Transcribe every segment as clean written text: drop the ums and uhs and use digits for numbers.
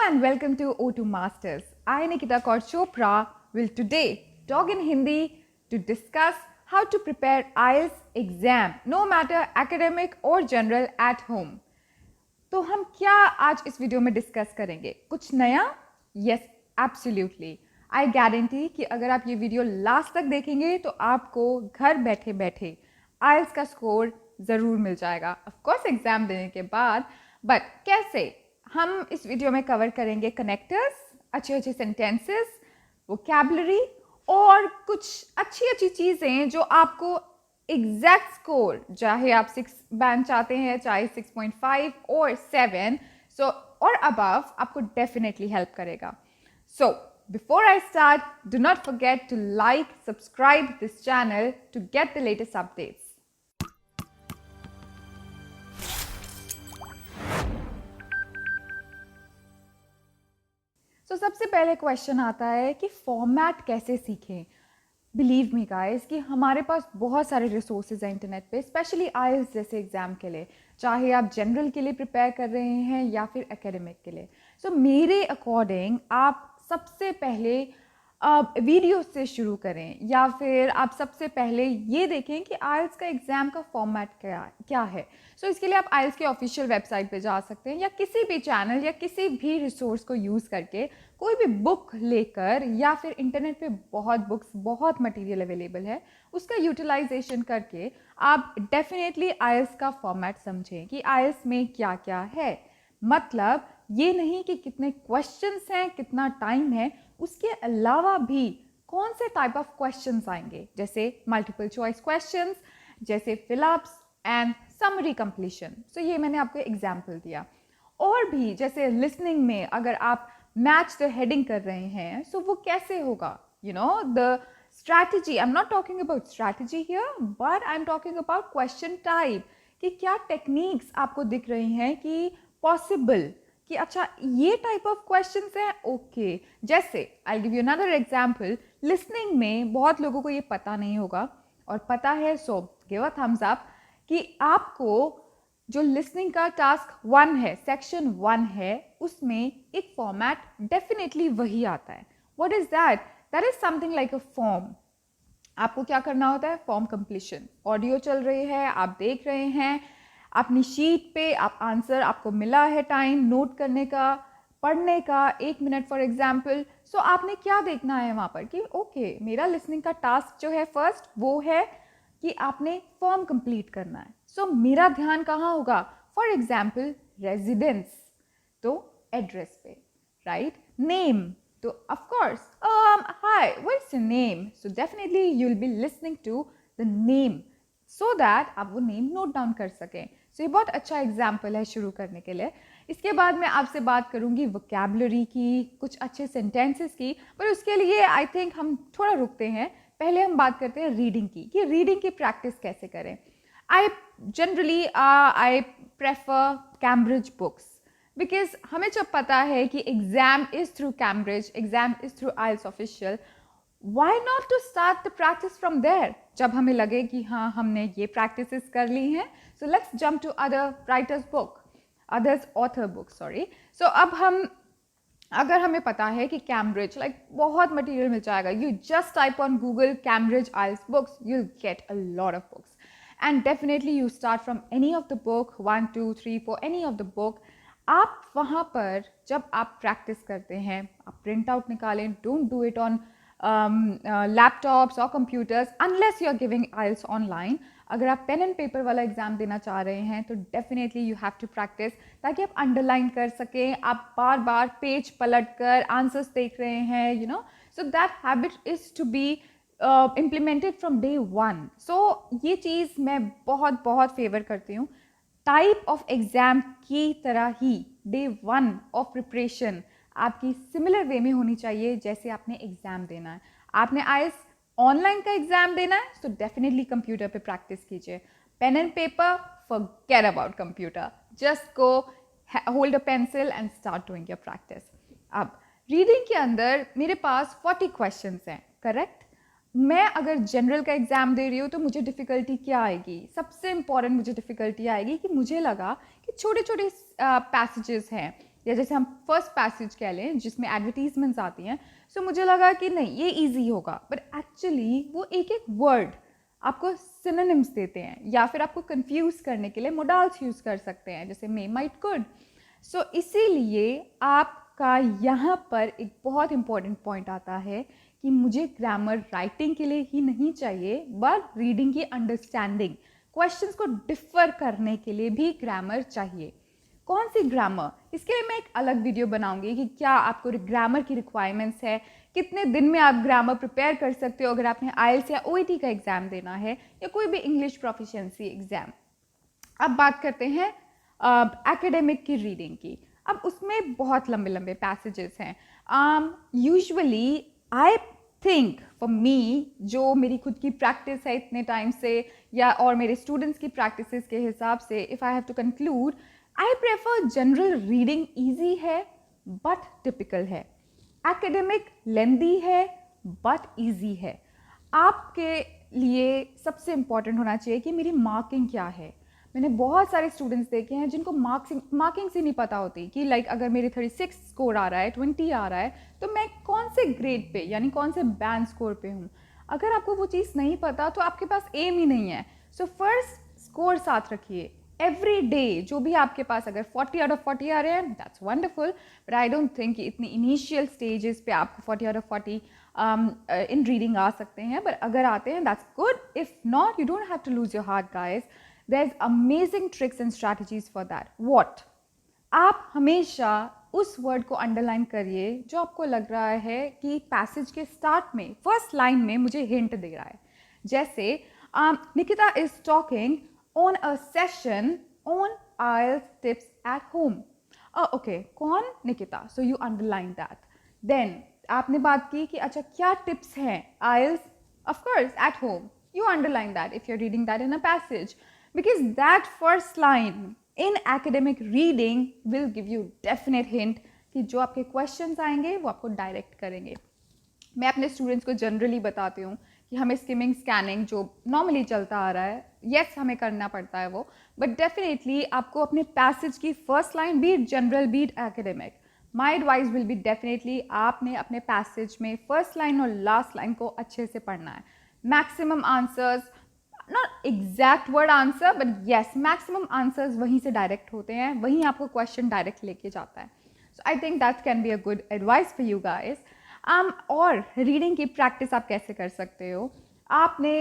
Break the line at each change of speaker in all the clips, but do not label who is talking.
and welcome to O2 Masters. I, Nikita Kaur Chopra, will today talk in Hindi to discuss how to prepare IELTS exam, no matter academic or general at home. तो हम क्या आज इस video में discuss करेंगे? कुछ नया? Yes, absolutely. I guarantee कि अगर आप ये वीडियो लास्ट तक देखेंगे तो आपको घर बैठे बैठे आइल्स का स्कोर ज़रूर मिल जाएगा. ऑफ कोर्स एग्जाम देने के बाद, बट कैसे? हम इस वीडियो में कवर करेंगे कनेक्टर्स, अच्छे अच्छे सेंटेंसेस, वोकैबुलरी और कुछ अच्छी अच्छी चीज़ें जो आपको एग्जैक्ट स्कोर, चाहे आप 6 बैंड चाहते हैं, चाहे 6.5 और 7 सो और अबव, आपको डेफिनेटली हेल्प करेगा. So before I start, do not forget to like, subscribe this channel to get the latest updates. तो सबसे पहले क्वेश्चन आता है कि फॉर्मेट कैसे सीखें. बिलीव मी गाइस कि हमारे पास बहुत सारे रिसोर्सेज हैं इंटरनेट पे, स्पेशली आइल्स जैसे एग्ज़ाम के लिए, चाहे आप जनरल के लिए प्रिपेयर कर रहे हैं या फिर एकेडमिक के लिए. सो मेरे अकॉर्डिंग आप सबसे पहले वीडियो से शुरू करें, या फिर आप सबसे पहले ये देखें कि आइल्स का एग्ज़ाम का फॉर्मेट क्या है. सो इसके लिए आप आइल्स के ऑफिशियल वेबसाइट पे जा सकते हैं, या किसी भी चैनल या किसी भी रिसोर्स को यूज़ करके कोई भी बुक लेकर, या फिर इंटरनेट पे बहुत बुक्स, बहुत मटेरियल अवेलेबल है, उसका यूटिलाइजेशन करके आप डेफिनेटली आइल्स का फॉर्मेट समझें कि आइल्स में क्या क्या है. मतलब ये नहीं कि कितने क्वेश्चंस हैं, कितना टाइम है, उसके अलावा भी कौन से टाइप ऑफ क्वेश्चंस आएंगे, जैसे मल्टीपल चॉइस क्वेश्चंस, जैसे फिलअप्स एंड समरी कंप्लीशन. सो ये मैंने आपको एग्जाम्पल दिया. और भी जैसे लिसनिंग में अगर आप मैच द हेडिंग कर रहे हैं, सो वो कैसे होगा, you know the strategy. I am not talking about strategy here, but I am talking about question type, कि क्या टेक्निक्स आपको दिख रही हैं कि पॉसिबल, कि अच्छा ये टाइप ऑफ क्वेश्चंस हैं. ओके, जैसे I give you another example. Listening में बहुत लोगों को ये पता नहीं होगा, और पता है so give a thumbs up, कि आपको जो लिसनिंग का टास्क 1 है, सेक्शन 1 है, उसमें एक फॉर्मेट डेफिनेटली वही आता है. What is that? That is something like a form. आपको क्या करना होता है? Form completion. ऑडियो चल रही है, आप देख रहे हैं अपनी शीट पे, आप आंसर, आपको मिला है टाइम नोट करने का, पढ़ने का, 1 मिनट फॉर एग्जाम्पल. सो आपने क्या देखना है वहाँ पर कि ओके, मेरा लिसनिंग का टास्क जो है फर्स्ट वो है कि आपने फॉर्म कंप्लीट करना है. सो मेरा ध्यान कहाँ होगा? फॉर एग्जाम्पल रेजिडेंस, तो एड्रेस पे, राइट. नेम, तो of course hi, what's your name. So definitely you will be listening to the name, so that आप वो नेम नोट डाउन कर सकें. सो ये बहुत अच्छा एग्जाम्पल है शुरू करने के लिए. इसके बाद मैं आपसे बात करूंगी वोकैबुलरी की, कुछ अच्छे सेंटेंसेस की, पर उसके लिए आई थिंक हम थोड़ा रुकते हैं. पहले हम बात करते हैं रीडिंग की, कि रीडिंग की प्रैक्टिस कैसे करें. I generally I prefer Cambridge books, because हमें जब पता है कि exam is through Cambridge, exam is through IELTS official, why not to start the practice from there. जब हमें लगे कि हाँ, हमने ये practices कर ली हैं, so let's jump to other writer's book, others author book, sorry. So अब हम, अगर हमें पता है कि कैम्ब्रिज, लाइक बहुत मटेरियल मिल जाएगा, you just type on Google Cambridge IELTS books, you'll get a lot of books, and definitely you start from any of the book, 1 2 3 4, any of the book. आप वहाँ पर जब आप प्रैक्टिस करते हैं, आप प्रिंट आउट निकालें. Don't do it on laptops और computers unless you are giving IELTS online. अगर आप पेन एंड पेपर वाला एग्जाम देना चाह रहे हैं तो definitely you have to practice, ताकि आप अंडरलाइन कर सकें, आप बार बार पेज पलट कर आंसर्स देख रहे हैं, you know. So that habit is to be implemented from day 1. सो ये चीज़ मैं बहुत बहुत फेवर करती हूँ. टाइप ऑफ एग्जाम की तरह ही डे 1 ऑफ प्रिपरेशन आपकी सिमिलर वे में होनी चाहिए जैसे आपने एग्जाम देना है. आपने आइल्स ऑनलाइन का एग्जाम देना है, तो डेफिनेटली कंप्यूटर पे प्रैक्टिस कीजिए. Pen and paper, forget about computer, just go hold a pencil and start doing your practice. अब रीडिंग के अंदर मेरे पास 40 क्वेश्चंस हैं, करेक्ट. मैं अगर जनरल का एग्जाम दे रही हूँ तो मुझे डिफ़िकल्टी क्या आएगी? सबसे इंपॉर्टेंट मुझे डिफ़िकल्टी आएगी कि मुझे लगा कि छोटे छोटे पैसेजेस हैं, या जैसे हम फर्स्ट पैसेज कह लें जिसमें एडवर्टीजमेंट्स आती हैं, सो मुझे लगा कि नहीं ये इजी होगा, बट एक्चुअली वो एक एक वर्ड आपको सिनोनिम्स देते हैं या फिर आपको कंफ्यूज करने के लिए मोडाल्स यूज़ कर सकते हैं जैसे मे, माइट, कुड। सो इसीलिए आपका यहाँ पर एक बहुत इंपॉर्टेंट पॉइंट आता है कि मुझे ग्रामर राइटिंग के लिए ही नहीं चाहिए बट रीडिंग की अंडरस्टैंडिंग, क्वेश्चंस को डिफर करने के लिए भी ग्रामर चाहिए। कौन सी ग्रामर, इसके लिए मैं एक अलग वीडियो बनाऊंगी कि क्या आपको ग्रामर की रिक्वायरमेंट्स है, कितने दिन में आप ग्रामर प्रिपेयर कर सकते हो अगर आपने आईएलटीएस या ओईटी का एग्जाम देना है या कोई भी इंग्लिश प्रोफिशिएंसी एग्जाम। अब बात करते हैं एकेडमिक की रीडिंग की। अब उसमें बहुत लंबे लंबे पैसेजेस हैं। Usually I think for me, जो मेरी खुद की प्रैक्टिस है इतने टाइम से या और मेरे स्टूडेंट्स की प्रैक्टिसेस के हिसाब से, if I have to conclude, I prefer general reading. Easy है बट टिपिकल है, एकेडमिक लेंदी है बट ईजी है। आपके लिए सबसे इम्पॉर्टेंट होना चाहिए कि मेरी मार्किंग क्या है। मैंने बहुत सारे स्टूडेंट्स देखे हैं जिनको मार्किंग से नहीं पता होती कि लाइक अगर मेरे 36 स्कोर आ रहा है, 20 आ रहा है, तो मैं कौन से ग्रेड पे यानी कौन से बैंड स्कोर पे हूँ। अगर आपको वो चीज़ नहीं पता तो आपके पास एम ही नहीं है। सो फर्स्ट स्कोर साथ रखिए एवरी डे। जो भी आपके पास अगर 40 आउट ऑफ 40 आ रहे हैं that's wonderful, but I don't think कि इतनी इनिशियल स्टेजेस पे आपको 40 आउट ऑफ 40 इन रीडिंग आ सकते हैं, बट अगर आते हैं that's good. If not, you don't have to lose your heart guys, there is amazing tricks and strategies for that. What, आप हमेशा उस वर्ड को अंडरलाइन करिए जो आपको लग रहा है कि पैसेज के स्टार्ट में फर्स्ट लाइन में मुझे हिंट दे रहा है। जैसे Nikita is talking on a session on IELTS tips at home. Okay, कौन? Nikita. So you underline that. Then आपने बात की कि अच्छा क्या tips हैं IELTS? Of course, at home. You underline that if you're reading that in a passage, because that first line in academic reading will give you definite hint कि जो आपके questions आएंगे वो आपको direct करेंगे। मैं अपने स्टूडेंट्स को जनरली बताती हूँ कि हमें स्किमिंग स्कैनिंग जो नॉर्मली चलता आ रहा है, यस हमें करना पड़ता है वो, बट डेफिनेटली आपको अपने पैसेज की first line be it general be it academic, my advice will be definitely आपने अपने पैसेज में फर्स्ट लाइन और लास्ट लाइन को अच्छे से पढ़ना है। Maximum answers, not exact word answer but yes maximum answers वहीं से डायरेक्ट होते हैं, वहीं आपको क्वेश्चन डायरेक्ट लेके जाता है। So I think that can be a good advice for you guys. और रीडिंग की प्रैक्टिस आप कैसे कर सकते हो? आपने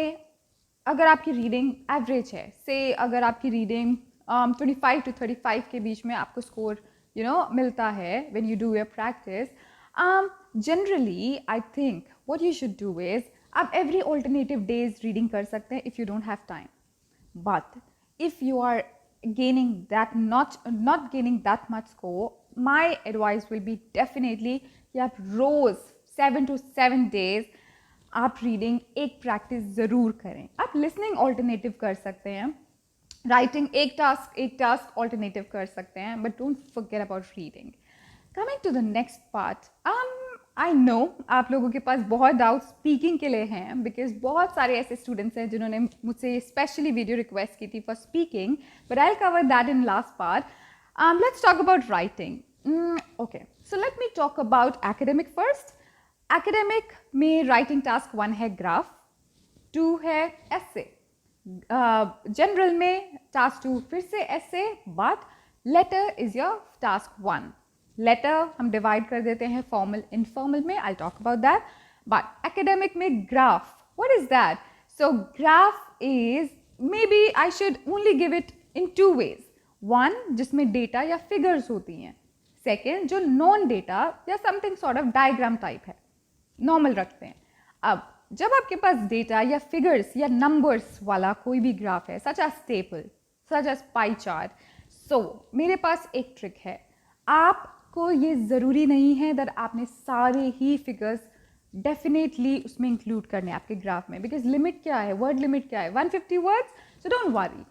अगर आपकी रीडिंग एवरेज है, से अगर आपकी रीडिंग 25 to 35 के बीच में आपको स्कोर मिलता है when you do your practice, generally I think what you should do is आप एवरी ऑल्टरनेटिव डेज रीडिंग कर सकते हैं if you don't have time. But if you are gaining that not gaining that much score, my advice will be definitely कि आप रोज़ 7 to 7 days आप reading एक practice ज़रूर करें। आप लिसनिंग ऑल्टरनेटिव कर सकते हैं, राइटिंग एक टास्क ऑल्टरनेटिव कर सकते हैं, but don't forget about reading. Coming to the next part, I know आप लोगों के पास बहुत डाउट स्पीकिंग के लिए हैं, बिकॉज बहुत सारे ऐसे स्टूडेंट्स हैं जिन्होंने मुझसे स्पेशली वीडियो रिक्वेस्ट की थी for speaking, but I will cover that in last part. Let's talk about writing. Okay, so let me talk about academic first. Academic में राइटिंग टास्क 1 है ग्राफ, 2 है एसे। जनरल में task 2 फिर से essay, but letter is your task 1। Letter हम divide कर देते हैं फॉर्मल इनफॉर्मल में, I talk about that. But academic में graph, what is that? So graph is, maybe I should only give it in 2 ways। 1 जिसमें data या figures होती हैं, सेकेंड जो नॉन डेटा या something sort of diagram type है, normal रखते हैं। अब जब आपके पास डेटा या फिगर्स या नंबर्स वाला कोई भी ग्राफ है, such as table, such as pie chart, so मेरे पास एक ट्रिक है। आपको ये ज़रूरी नहीं है दैट आपने सारे ही फिगर्स डेफिनेटली उसमें इंक्लूड करने आपके ग्राफ में, बिकॉज लिमिट क्या है, वर्ड लिमिट क्या है, 150 वर्ड्स। सो डोंट वरी,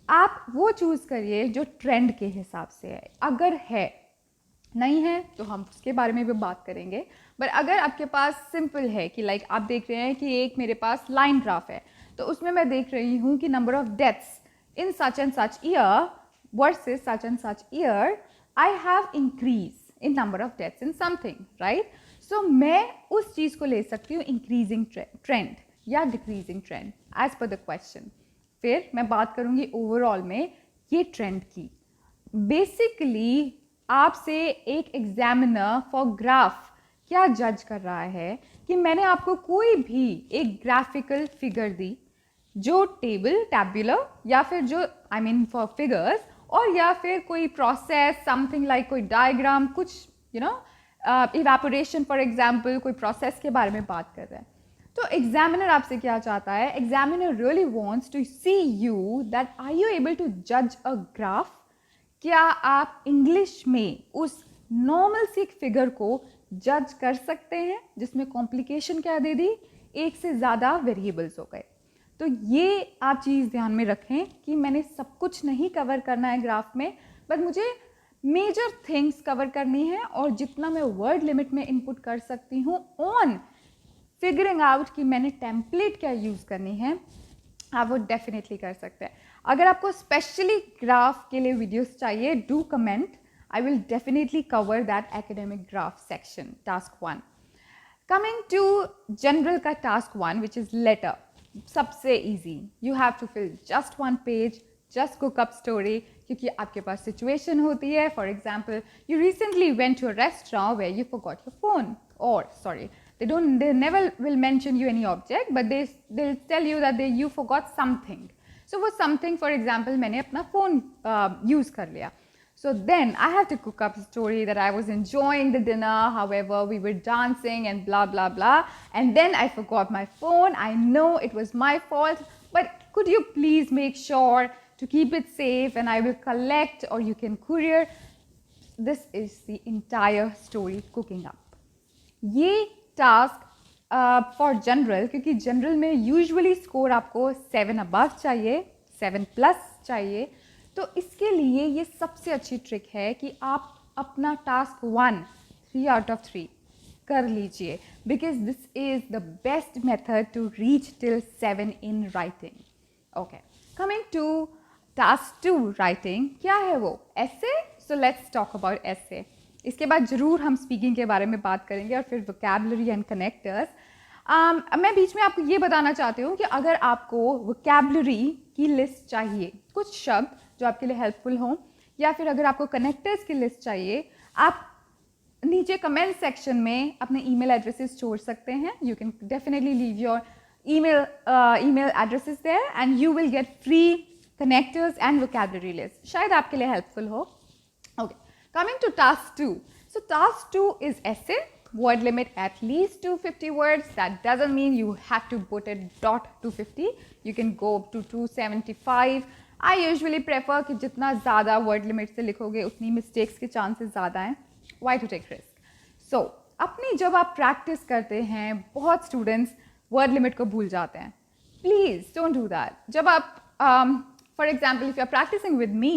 आप वो चूज़ करिए जो ट्रेंड के हिसाब से है। अगर है, नहीं है तो हम उसके बारे में भी बात करेंगे, बट अगर आपके पास सिंपल है कि लाइक आप देख रहे हैं कि एक मेरे पास लाइन ग्राफ है, तो उसमें मैं देख रही हूँ कि number of deaths in such and such year versus such and such year, I have increase in number of deaths in something, right? So मैं उस चीज़ को ले सकती हूँ इंक्रीजिंग ट्रेंड या decreasing trend as per the question. फिर मैं बात करूँगी ओवरऑल में ये ट्रेंड की। बेसिकली आपसे एक एग्जामिनर फॉर ग्राफ क्या जज कर रहा है कि मैंने आपको कोई भी एक ग्राफिकल फिगर दी जो टेबल टैब्यूलर या फिर जो आई मीन फॉर फिगर्स, और या फिर कोई प्रोसेस समथिंग लाइक कोई डायग्राम, कुछ you know evaporation for example, कोई प्रोसेस के बारे में बात कर रहा है। तो एग्जामिनर आपसे क्या चाहता है? Examiner really wants to see you that are you able to जज अ ग्राफ। क्या आप इंग्लिश में उस नॉर्मल सी फिगर को जज कर सकते हैं जिसमें कॉम्प्लिकेशन क्या दे दी, एक से ज़्यादा वेरिएबल्स हो गए। तो ये आप चीज़ ध्यान में रखें कि मैंने सब कुछ नहीं कवर करना है ग्राफ में, बट मुझे मेजर थिंग्स कवर करनी है, और जितना मैं वर्ड लिमिट में इनपुट कर सकती हूँ ऑन फिगरिंग आउट कि मैंने टेम्पलेट क्या यूज़ करनी है, आप वो डेफिनेटली कर सकते हैं। अगर आपको स्पेशली ग्राफ के लिए वीडियोस चाहिए, do comment, I will definitely cover that academic graph section, task 1। Coming to general का टास्क 1 विच इज़ लेटर, सबसे ईजी। You have to fill just 1 page, just cook up story, क्योंकि आपके पास situation होती है। For example, you recently went to a restaurant where you forgot your phone, और sorry, they never will mention you any object, but they'll tell you that you forgot something. So वो something, for example, मैंने अपना phone use कर लिया. So then I have to cook up a story that I was enjoying the dinner, however we were dancing and blah blah blah, and then I forgot my phone. I know it was my fault, but could you please make sure to keep it safe, and I will collect, or you can courier. This is the entire story cooking up. ये task for general, क्योंकि general में usually score आपको 7 above चाहिए, 7 plus चाहिए। तो इसके लिए ये सबसे अच्छी ट्रिक है कि आप अपना टास्क 1 3 आउट ऑफ 3 कर लीजिए, because this is the best method to reach till 7 in writing. Okay, coming to task 2 writing, क्या है वो? Essay. So let's talk about essay. इसके बाद ज़रूर हम स्पीकिंग के बारे में बात करेंगे, और फिर वोकैबुलरी एंड कनेक्टर्स। मैं बीच में आपको ये बताना चाहती हूँ कि अगर आपको वोकैबुलरी की लिस्ट चाहिए, कुछ शब्द जो आपके लिए हेल्पफुल हों, या फिर अगर आपको कनेक्टर्स की लिस्ट चाहिए, आप नीचे कमेंट सेक्शन में अपने ईमेल एड्रेसेस छोड़ सकते हैं। You can definitely leave your email addresses there and you will get free connectors and vocabulary list, शायद आपके लिए हेल्पफुल हो। Okay, coming to task 2. So task 2 is essay, word limit at least 250 words. That doesn't mean you have to put it dot 250. You can go up to 275. I usually prefer कि जितना ज़्यादा word limit से लिखोगे उतनी mistakes के chances ज़्यादा हैं. Why to take risk? So अपनी जब आप practice करते हैं, बहुत students word limit को भूल जाते हैं. Please don't do that. जब आप for example, if you're practicing with me,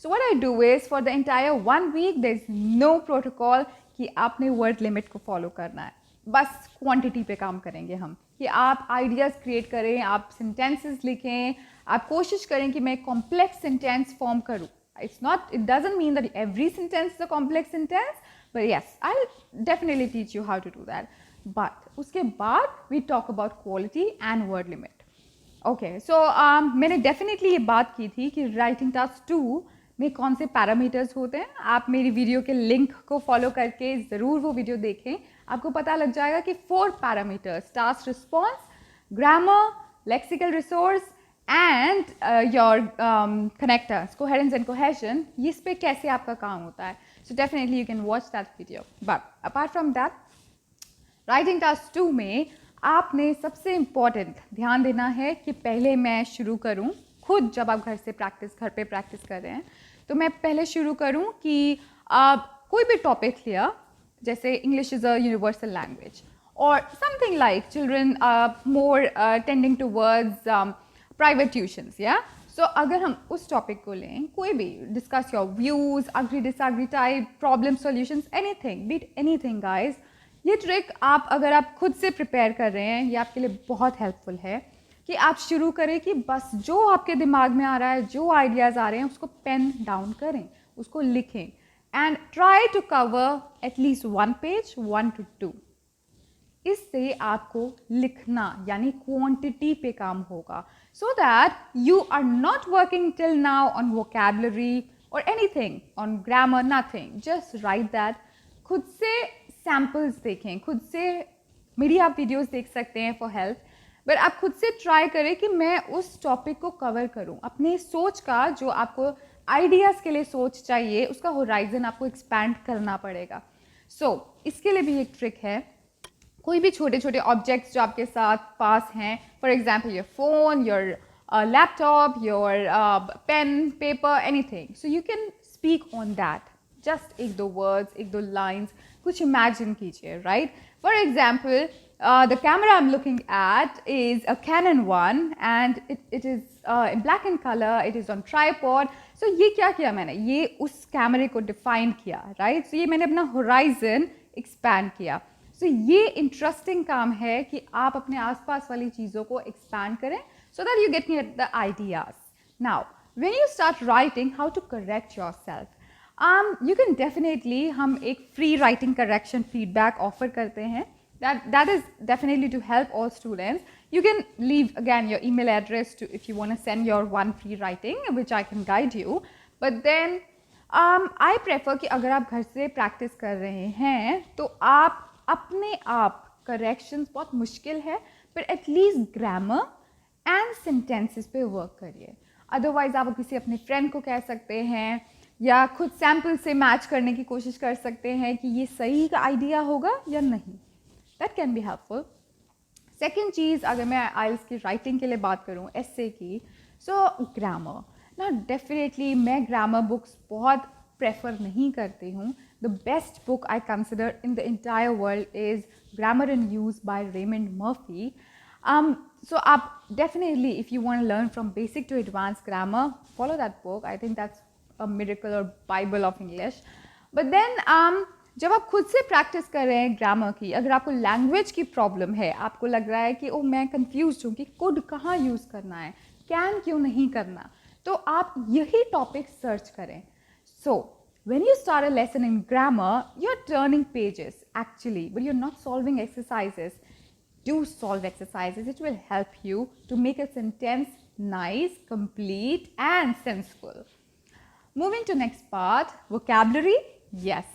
so what I do is for the entire 1 week, there's no protocol कि आपने word limit को follow करना है. बस quantity पे काम करेंगे हम, कि आप ideas create करें, आप sentences लिखें, आप कोशिश करें कि मैं complex sentence form करूँ. It doesn't mean that every sentence is a complex sentence, but yes, I'll definitely teach you how to do that. But उसके बाद we talk about quality and word limit. Okay, so मैंने definitely ये बात की थी कि writing task 2 में कौन से पैरामीटर्स होते हैं। आप मेरी वीडियो के लिंक को फॉलो करके ज़रूर वो वीडियो देखें, आपको पता लग जाएगा कि 4 parameters, task response, grammar, lexical resource and your connectors, coherence and cohesion, इस पे कैसे आपका काम होता है। सो definitely you can watch that video. But apart from that, writing task 2 में आपने सबसे इम्पॉर्टेंट ध्यान देना है कि पहले मैं शुरू करूं, खुद जब आप घर पे प्रैक्टिस कर रहे हैं, तो मैं पहले शुरू करूं कि कोई भी टॉपिक लिया, जैसे English is a universal language, और something like children more tending towards private tuitions, या सो अगर हम उस टॉपिक को लें, कोई भी discuss your views, agree disagree type, problem solutions, anything, be it anything guys. ये ट्रिक आप अगर आप खुद से प्रिपेयर कर रहे हैं, ये आपके लिए बहुत हेल्पफुल है कि आप शुरू करें कि बस जो आपके दिमाग में आ रहा है, जो आइडियाज़ आ रहे हैं, उसको पेन डाउन करें, उसको लिखें। and try to cover at least 1 page, 1 to 2. इससे आपको लिखना यानी क्वांटिटी पे काम होगा, so that you are not working till now on vocabulary or anything, on grammar, nothing. Just write that. खुद से samples देखें, खुद से मेरी आप वीडियोस देख सकते हैं for help, बट आप खुद से ट्राई करें कि मैं उस टॉपिक को कवर करूं. अपने सोच का, जो आपको आइडियाज़ के लिए सोच चाहिए, उसका होराइजन आपको एक्सपैंड करना पड़ेगा. इसके लिए भी एक ट्रिक है. कोई भी छोटे छोटे ऑब्जेक्ट्स जो आपके साथ पास हैं, for example your phone, your laptop, your pen, paper, anything, so you can speak on that. Just एक दो वर्ड्स, एक दो लाइन्स, कुछ इमेजिन कीजिए, right? For example, the camera I'm looking at is a Canon one and it is in black in color, it is on tripod. So ये क्या किया मैंने? ये उस कैमरे को डिफाइन किया, राइट? So ये मैंने अपना होराइजन एक्सपैंड किया. So ये इंटरेस्टिंग काम है कि आप अपने आसपास वाली चीज़ों को एक्सपैंड करें, so that you get the ideas. Now, when you start writing, how to correct yourself? You can definitely, हम एक free writing correction feedback offer करते हैं. That is definitely to help all students. You can leave again your email address to if you want to send your one free writing, which I can guide you. But then I prefer कि अगर आप घर से practice कर रहे हैं तो आप अपने आप corrections बहुत मुश्किल है, पर at least grammar and sentences पे work करिए. Otherwise आप किसी अपने friend को कह सकते हैं या खुद sample से match करने की कोशिश कर सकते हैं कि ये सही का idea होगा या नहीं. That can be helpful. Second चीज़, अगर मैं IELTS की writing के लिए बात करूँ, essay की, so grammar. Now definitely मैं grammar books बहुत prefer नहीं करती हूँ. The best book I consider in the entire world is Grammar in Use by Raymond Murphy. So आप definitely, if you want to learn from basic to advanced grammar, follow that book. I think that's a miracle or Bible of English. But then जब आप खुद से practice कर रहे हैं grammar की, अगर आपको लैंग्वेज की प्रॉब्लम है, आपको लग रहा है कि ओ मैं कंफ्यूज हूँ कि कुड कहाँ यूज़ करना है, कैन क्यों नहीं करना, तो आप यही टॉपिक सर्च करें. So when you start a lesson in grammar, you are turning pages actually, but you are not solving exercises. Do solve exercises. It will help you to make a sentence nice, complete and senseful. Moving to next part, vocabulary. Yes,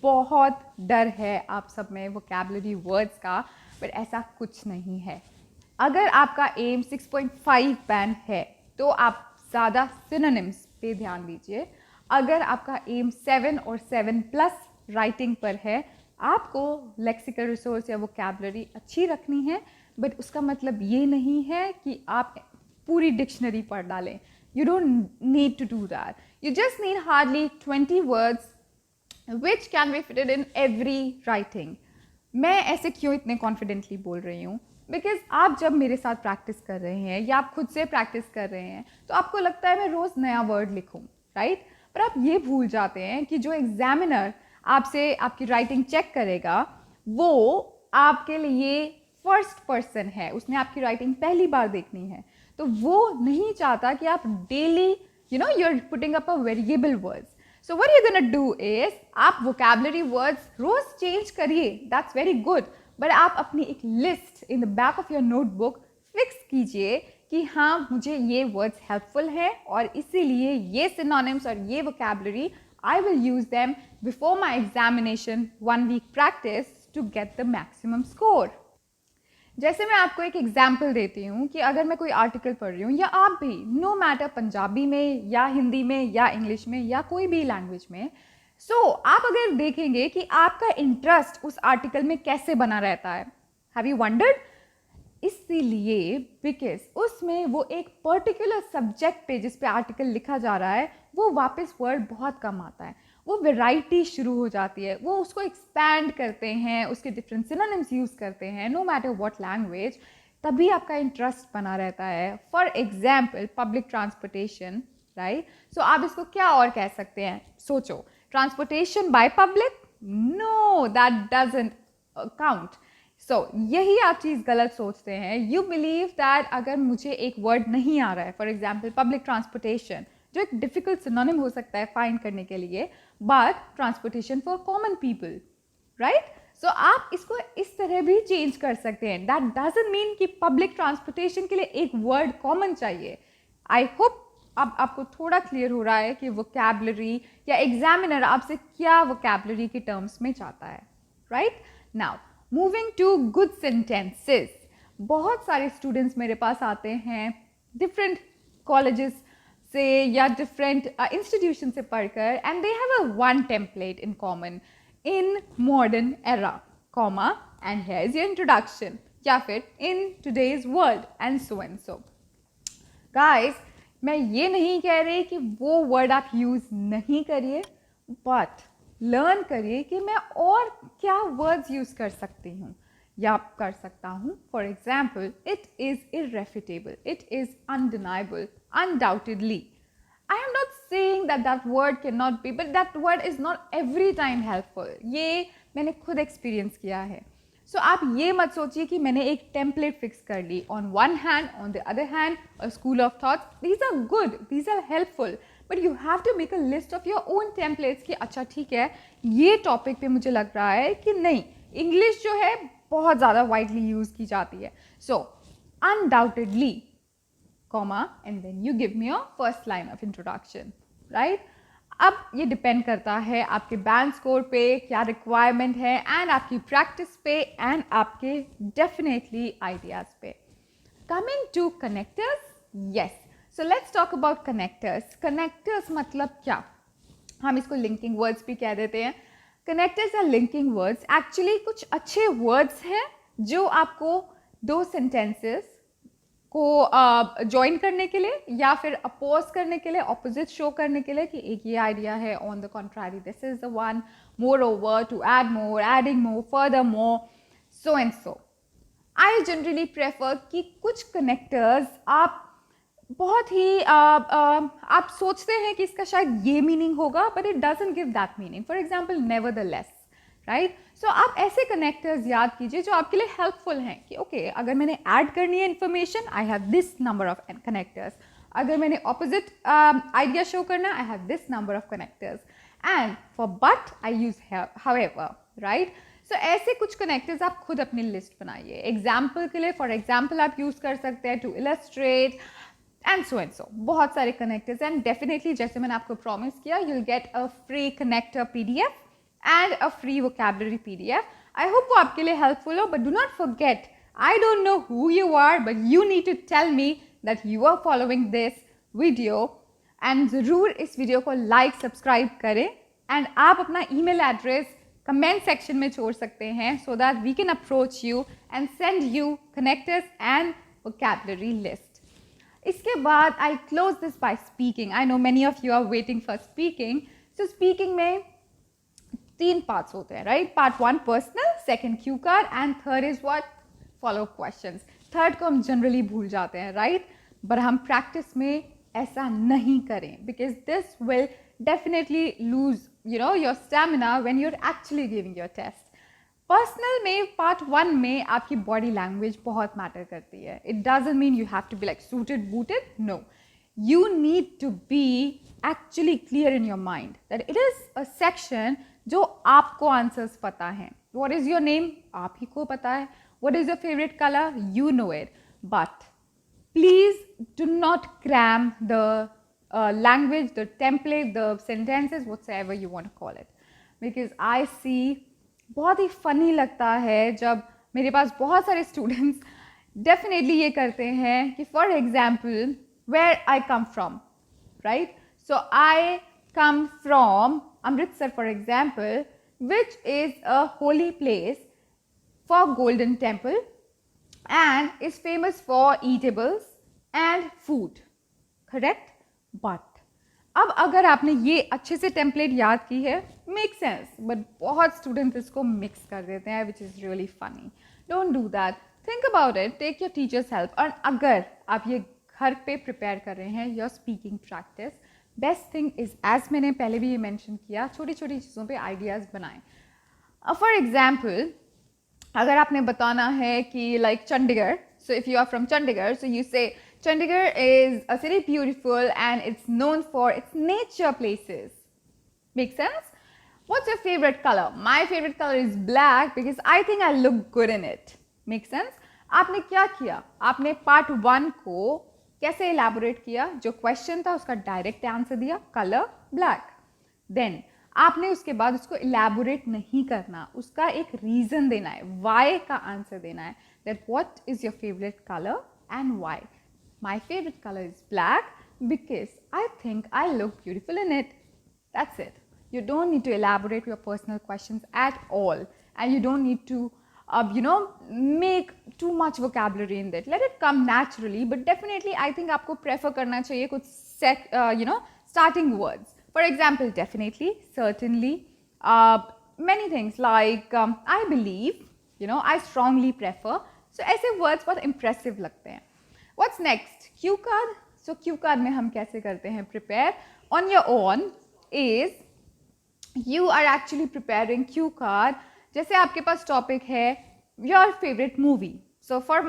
बहुत डर है आप सब में vocabulary words का, but ऐसा कुछ नहीं है. अगर आपका एम 6.5 बैंड है तो आप ज़्यादा synonyms पे ध्यान दीजिए. अगर आपका एम 7 और 7+ राइटिंग पर है, आपको लेक्सिकल रिसोर्स या वोकैबुलरी अच्छी रखनी है, बट उसका मतलब ये नहीं है कि आप पूरी डिक्शनरी पढ़ डालें. You don't need to do that. You just need hardly 20 words which can be fitted in every writing. मैं ऐसे क्यों इतने कॉन्फिडेंटली बोल रही हूँ? बिकॉज आप जब मेरे साथ प्रैक्टिस कर रहे हैं या आप खुद से प्रैक्टिस कर रहे हैं तो आपको लगता है मैं रोज़ नया वर्ड लिखूँ, राइट? पर आप ये भूल जाते हैं कि जो एग्जामिनर आपसे आपकी राइटिंग चेक करेगा वो आपके लिए फर्स्ट पर्सन है, उसने आपकी राइटिंग पहली बार देखनी है, तो वो नहीं चाहता कि आप daily you are putting up a variable words. So what you gonna do is, आप वोकैबुलरी वर्ड्स रोज चेंज करिए, दैट्स वेरी गुड, बट आप अपनी एक list in the back of your notebook fix कीजिए कि हाँ मुझे ये वर्ड्स हेल्पफुल हैं और इसीलिए ये सिनोनिम्स और ये vocabulary I will use them before my examination, 1 week practice to get the maximum score. जैसे मैं आपको एक एग्जाम्पल देती हूँ कि अगर मैं कोई आर्टिकल पढ़ रही हूँ या आप भी, नो मैटर पंजाबी में या हिंदी में या इंग्लिश में या कोई भी लैंग्वेज में, आप अगर देखेंगे कि आपका इंटरेस्ट उस आर्टिकल में कैसे बना रहता है. Have you wondered? इसीलिए बिकॉज उसमें वो एक पर्टिकुलर सब्जेक्ट पे जिस पे आर्टिकल लिखा जा रहा है वो वापस वर्ड बहुत कम आता है, वो वैरायटी शुरू हो जाती है, वो उसको एक्सपैंड करते हैं, उसके डिफरेंट सिनोनिम्स यूज़ करते हैं, नो मैटर व्हाट लैंग्वेज, तभी आपका इंटरेस्ट बना रहता है. For example public transportation, right? So आप इसको क्या और कह सकते हैं? सोचो, transportation by public? No, that doesn't count. यही आप चीज़ गलत सोचते हैं. यू बिलीव दैट अगर मुझे एक वर्ड नहीं आ रहा है, फॉर एग्जाम्पल पब्लिक ट्रांसपोर्टेशन, जो एक डिफ़िकल्ट सिनोनिम हो सकता है फाइंड करने के लिए, but transportation for common people, right? So आप इसको इस तरह भी चेंज कर सकते हैं. That doesn't mean कि public transportation के लिए एक word common चाहिए. I hope अब आपको थोड़ा क्लियर हो रहा है कि vocabulary या एग्जामिनर आपसे क्या vocabulary के टर्म्स में चाहता है, right? Now moving to good sentences. बहुत सारे स्टूडेंट्स मेरे पास आते हैं डिफरेंट कॉलेजेस से या डिफरेंट इंस्टीट्यूशन से पढ़कर, and they have a one template in common in modern era, comma, and here is your introduction, या फिर in today's world and so. Guys, मैं ये नहीं कह रही कि वो वर्ड आप यूज नहीं करिए, बट लर्न करिए कि मैं और क्या वर्ड्स यूज कर सकती हूँ या कर सकता हूँ. For example, it is irrefutable, it is undeniable, undoubtedly. I am not saying that that word cannot be, but that word is not every time helpful. ये मैंने खुद एक्सपीरियंस किया है. So आप ये मत सोचिए कि मैंने एक टेम्पलेट फिक्स कर ली. On one hand, on the other hand, a school of thoughts. These are good, these are helpful, but you have to make a list of your own templates कि अच्छा ठीक है, ये टॉपिक पे मुझे लग रहा है कि नहीं, इंग्लिश जो है बहुत ज़्यादा वाइडली यूज़ की जाती है. So undoubtedly, comma, and then you give me your first line of introduction, right? अब ये डिपेंड करता है आपके बैंड स्कोर पे, क्या रिक्वायरमेंट है, एंड आपकी प्रैक्टिस पे, एंड आपके डेफिनेटली आइडियाज पे. Coming to connectors, yes, so let's talk about connectors. Connectors मतलब क्या? हम इसको लिंकिंग वर्ड्स भी कह देते हैं. कनेक्टर्स या लिंकिंग वर्ड्स एक्चुअली कुछ अच्छे वर्ड्स हैं जो आपको दो सेंटेंसेस को ज्वाइन करने के लिए या फिर अपोज करने के लिए, ऑपोजिट शो करने के लिए कि एक ये आइडिया है, on the contrary this is the one, moreover, to add more, adding more, furthermore, so and so. I generally prefer कि कुछ कनेक्टर्स आप बहुत ही आप सोचते हैं कि इसका शायद ये मीनिंग होगा, but it doesn't give that meaning. For example, nevertheless, right? So आप ऐसे कनेक्टर्स याद कीजिए जो आपके लिए हेल्पफुल हैं कि ओके, अगर मैंने ऐड करनी है information, I have this number of connectors. अगर मैंने ऑपोजिट आइडिया शो करना, I have this number of connectors. And for but I use however, right? So ऐसे कुछ कनेक्टर्स आप खुद अपनी लिस्ट बनाइए. एग्जाम्पल के लिए, फॉर एग्जाम्पल, आप यूज कर सकते हैं टू इलस्ट्रेट एंड सो. बहुत सारे कनेक्टर्स, एंड डेफिनेटली जैसे मैंने आपको प्रॉमिस किया, you will get a free connector PDF and a free vocabulary PDF. I hope वो आपके लिए helpful हो, but do not forget, I don't know who you are, but you need to tell me that you are following this video, and ज़रूर इस video को like, subscribe करें, and आप अपना email address comment section में छोड़ सकते हैं so that we can approach you and send you connectors and vocabulary list. इसके बाद I close this by speaking. I know many of you are waiting for speaking. So speaking में 3 parts होते हैं, right? Part 1 personal, second Q card, and third is what? Follow up questions. Third को हम generally भूल जाते हैं, right? But हम practice में ऐसा नहीं करें, because this will definitely lose your stamina when you are actually giving your test. Personal में पार्ट 1 में आपकी बॉडी लैंग्वेज बहुत मैटर करती है. It doesn't mean you have to be like suited booted, no. You need to be actually clear in your mind that it is a section जो आपको answers पता हैं. What is your name? आप ही को पता है. What is your favorite color? You know it. But please do not cram the language, the template, the sentences, whatsoever you want to call it. Because I see बहुत ही funny लगता है जब मेरे पास बहुत सारे students definitely ये करते हैं कि for example, where I come from, right? So I come from Amritsar, for example, which is a holy place for Golden Temple and is famous for eatables and food, correct? But अब अगर आपने ये अच्छे से template याद की है, make sense, but बहुत students इसको mix कर देते हैं, which is really funny. Don't do that. Think about it. Take your teacher's help. और अगर आप ये घर पे प्रिपेयर कर रहे हैं your speaking practice, best thing is, as मैंने पहले भी ये मेंशन किया, छोटी छोटी चीज़ों पे आइडियाज़ बनाएं. फॉर एग्जाम्पल, अगर आपने बताना है कि like Chandigarh, so if you are from Chandigarh, so you say Chandigarh is a city beautiful and it's known for its nature places, Make sense? What's your favorite color? My favorite color is black because I think I look good in it. Make sense? आपने क्या किया? आपने part 1 को कैसे elaborate किया? जो question था उसका डायरेक्ट आंसर दिया, कलर ब्लैक. देन आपने उसके बाद उसको elaborate नहीं करना, उसका एक रीजन देना है, why का आंसर देना है. That what is your favorite color and why? My favorite color is black because I think I look beautiful in it. That's it. You don't need to elaborate your personal questions at all, and you don't need to make too much vocabulary in that. Let it come naturally, but definitely I think आपको prefer करना चाहिए कुछ set starting words. For example, definitely, certainly, many things like I believe, I strongly prefer. So ऐसे words बहुत impressive लगते हैं. What's next? Cue card. So cue card में हम कैसे करते हैं prepare on your own is you are actually preparing cue card. जैसे आपके पास topic है your favorite movie. So for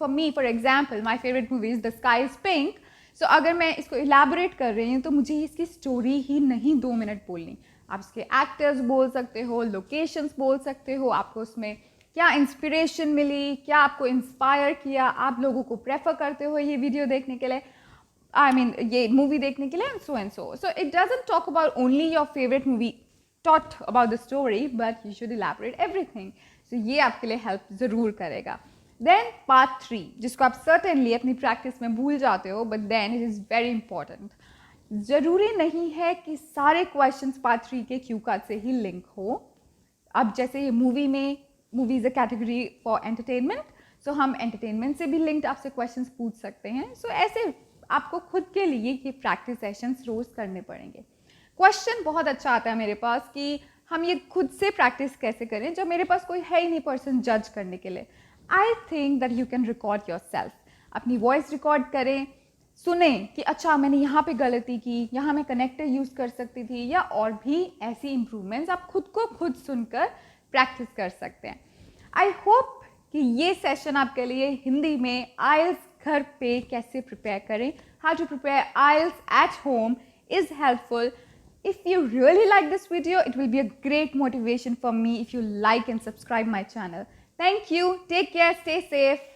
me for example my favorite movie is The Sky is Pink. So अगर मैं इसको elaborate कर रही हूँ तो मुझे इसकी story ही नहीं 2 मिनट बोलनी. आप इसके actors बोल सकते हो, locations बोल सकते हो, आपको उसमें क्या इंस्पिरेशन मिली, क्या आपको इंस्पायर किया, आप लोगों को प्रेफर करते हो ये वीडियो देखने के लिए, ये मूवी देखने के लिए, and so. So it doesn't talk about only your favourite movie, taught about the story, but you should elaborate everything. So ये आपके लिए हेल्प ज़रूर करेगा. देन पार्ट 3 जिसको आप सर्टेनली अपनी प्रैक्टिस में भूल जाते हो, but then it is very important. ज़रूरी नहीं है कि सारे क्वेश्चंस पार्ट 3 के क्यू कार्ड से ही लिंक हो. अब जैसे ये movie is a category for entertainment, so हम एंटरटेनमेंट से भी लिंक्ड आपसे क्वेश्चंस पूछ सकते हैं. सो ऐसे आपको खुद के लिए ये प्रैक्टिस सेशंस रोज़ करने पड़ेंगे. क्वेश्चन बहुत अच्छा आता है मेरे पास कि हम ये खुद से प्रैक्टिस कैसे करें जब मेरे पास कोई है ही नहीं पर्सन जज करने के लिए. आई think that you can record your self. अपनी वॉइस रिकॉर्ड करें, सुने कि अच्छा मैंने यहाँ पे गलती की, यहाँ मैं कनेक्टर यूज़ कर सकती थी, या और भी ऐसी इम्प्रूवमेंट्स आप खुद को खुद सुनकर प्रैक्टिस कर सकते हैं. आई होप कि ये सेशन आपके लिए हिंदी में IELTS घर पे कैसे प्रिपेयर करें, how to prepare IELTS at home is helpful. If you really like this video, it will be a great motivation for me if you like and subscribe my channel. Thank you. Take care. Stay safe.